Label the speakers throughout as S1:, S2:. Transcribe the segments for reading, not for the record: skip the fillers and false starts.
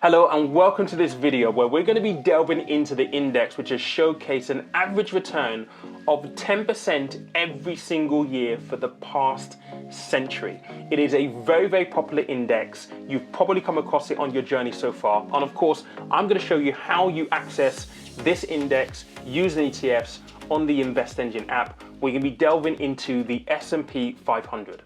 S1: Hello and welcome to this video where we're going to be delving into the index, which has showcased an average return of 10% every single year for the past century. It is a very popular index. You've probably come across it on your journey so far. And of course, I'm going to show you how you access this index using ETFs on the InvestEngine app. We're going to be delving into the S&P 500.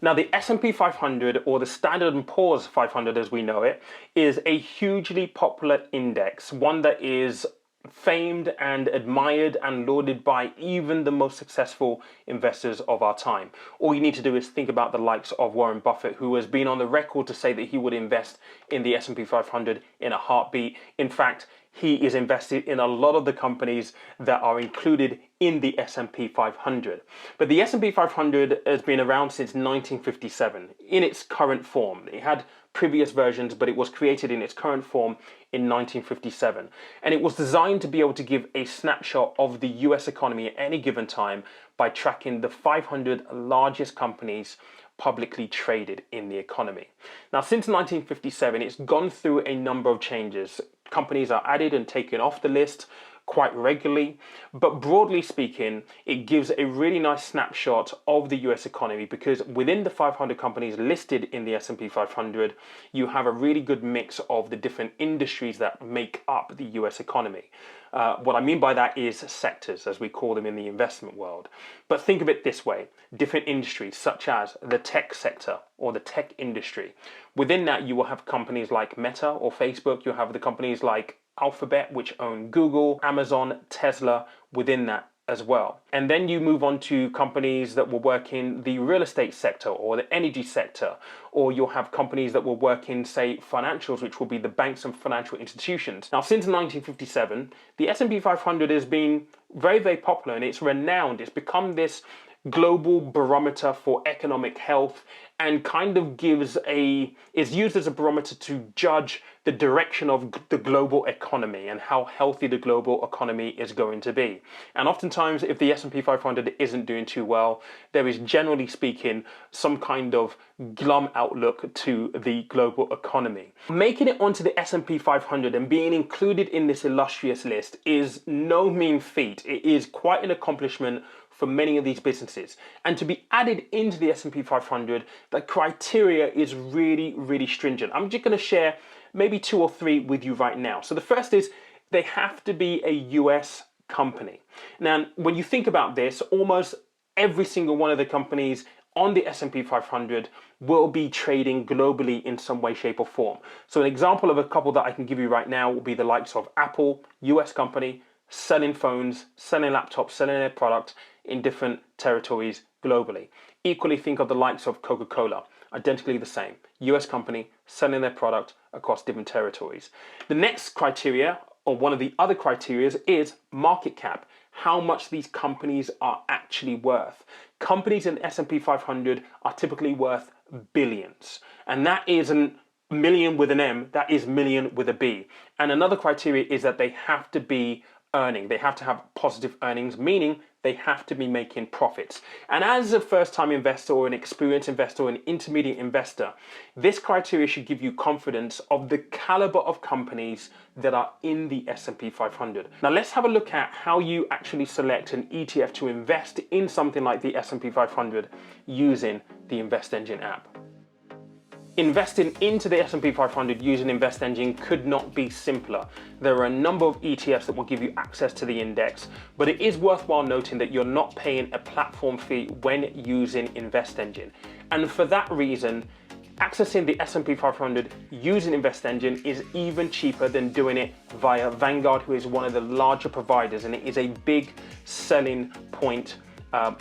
S1: Now, the S&P 500, or the Standard & Poor's 500 as we know it, is a hugely popular index, one that is famed and admired and lauded by even the most successful investors of our time. All you need to do is think about the likes of Warren Buffett, who has been on the record to say that he would invest in the S&P 500 in a heartbeat. In fact, he is invested in a lot of the companies that are included in the S&P 500. But the S&P 500 has been around since 1957 in its current form. It had previous versions, but it was created in its current form in 1957. And it was designed to be able to give a snapshot of the US economy at any given time by tracking the 500 largest companies publicly traded in the economy. Now, since 1957, it's gone through a number of changes. Companies are added and taken off the list quite regularly, but broadly speaking, it gives a really nice snapshot of the US economy, because within the 500 companies listed in the S&P 500, you have a really good mix of the different industries that make up the US economy. What I mean by that is sectors, as we call them in the investment world. But think of it this way: different industries such as the tech sector or the tech industry. Within that, you will have companies like Meta or Facebook. You have the companies like Alphabet, which own Google, Amazon, Tesla within that as well. And then you move on to companies that will work in the real estate sector or the energy sector, or you'll have companies that will work in, say, financials, which will be the banks and financial institutions. Now, since 1957, the S&P 500 has been very popular, and it's renowned. It's become this global barometer for economic health, and kind of is used as a barometer to judge the direction of the global economy and how healthy the global economy is going to be. And oftentimes, if the S&P 500 isn't doing too well, there is, generally speaking, some kind of glum outlook to the global economy. Making it onto the S&P 500 and being included in this illustrious list is no mean feat. It is quite an accomplishment for many of these businesses. And to be added into the S&P 500, the criteria is really stringent. I'm just going to share maybe 2 or 3 with you right now. So the first is they have to be a US company. Now, when you think about this, almost every single one of the companies on the S&P 500 will be trading globally in some way, shape or form. So an example of a couple that I can give you right now will be the likes of Apple, US company, selling phones, selling laptops, selling their product in different territories globally. Equally, think of the likes of Coca-Cola, identically the same. US company selling their product across different territories. The next criteria, or one of the other criteria, is market cap. How much these companies are actually worth. Companies in the S&P 500 are typically worth billions. And that isn't million with an M, that is million with a B. And another criteria is that they have to be earning. They have to have positive earnings, meaning they have to be making profits. And as a first-time investor or an experienced investor or an intermediate investor, this criteria should give you confidence of the caliber of companies that are in the S&P 500. Now let's have a look at how you actually select an ETF to invest in something like the S&P 500 using the InvestEngine app. Investing into the S&P 500 using InvestEngine could not be simpler. There are a number of ETFs that will give you access to the index, but it is worthwhile noting that you're not paying a platform fee when using InvestEngine. And for that reason, accessing the S&P 500 using InvestEngine is even cheaper than doing it via Vanguard, who is one of the larger providers, and it is a big selling point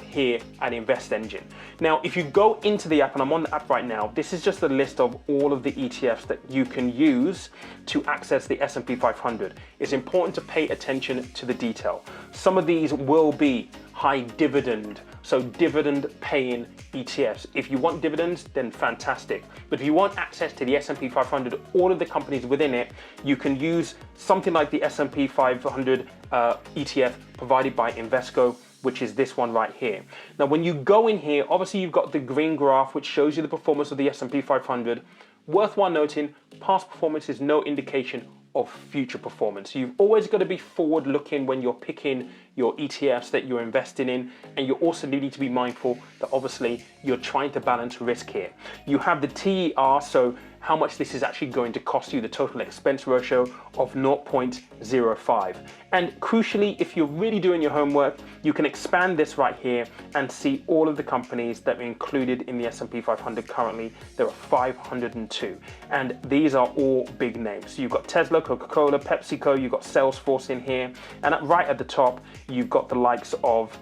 S1: here at InvestEngine. Now, if you go into the app, and I'm on the app right now, this is just a list of all of the ETFs that you can use to access the S&P 500. It's important to pay attention to the detail. Some of these will be high dividend, so dividend paying ETFs. If you want dividends, then fantastic. But if you want access to the S&P 500, all of the companies within it, you can use something like the S&P 500 ETF provided by Invesco, which is this one right here. Now, when you go in here, obviously you've got the green graph, which shows you the performance of the S&P 500 Worthwhile noting, past performance is no indication of future performance. You've always got to be forward looking when you're picking your ETFs that you're investing in, and you also need to be mindful that obviously you're trying to balance risk here. You have the TER, so how much this is actually going to cost you, the total expense ratio of 0.05. And crucially, if you're really doing your homework, you can expand this right here and see all of the companies that are included in the S&P 500 currently. There are 502, and these are all big names. So you've got Tesla, Coca-Cola, PepsiCo, you've got Salesforce in here, and right at the top, you've got the likes of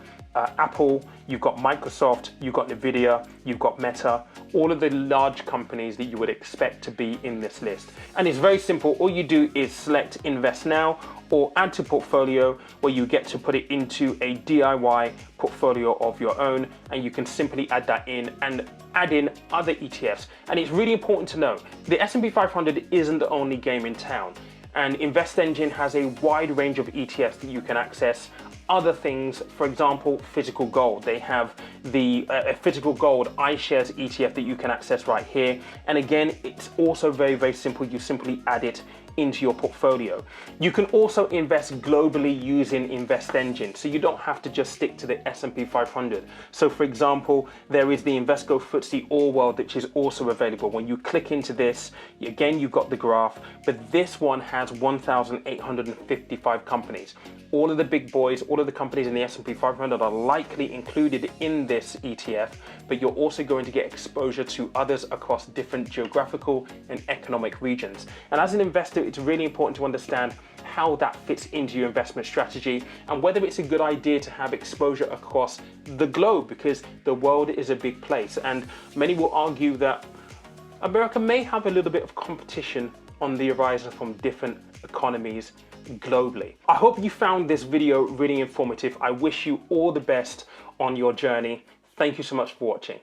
S1: Apple, you've got Microsoft, you've got Nvidia, you've got Meta, all of the large companies that you would expect to be in this list. And it's very simple. All you do is select Invest Now or Add to Portfolio, where you get to put it into a DIY portfolio of your own, and you can simply add that in and add in other ETFs. And it's really important to know, the S&P 500 isn't the only game in town. And InvestEngine has a wide range of ETFs that you can access. Other things, for example, physical gold. They have the physical gold iShares ETF that you can access right here. And again, it's also very, very simple. You simply add it into your portfolio. You can also invest globally using InvestEngine, so you don't have to just stick to the S&P 500. So for example, there is the Invesco FTSE All World, which is also available. When you click into this, again, you've got the graph, but this one has 1,855 companies. All of the big boys, all of the companies in the S&P 500 are likely included in this ETF, but you're also going to get exposure to others across different geographical and economic regions. And as an investor, it's really important to understand how that fits into your investment strategy and whether it's a good idea to have exposure across the globe, because the world is a big place. And many will argue that America may have a little bit of competition on the horizon from different economies globally. I hope you found this video really informative. I wish you all the best on your journey. Thank you so much for watching.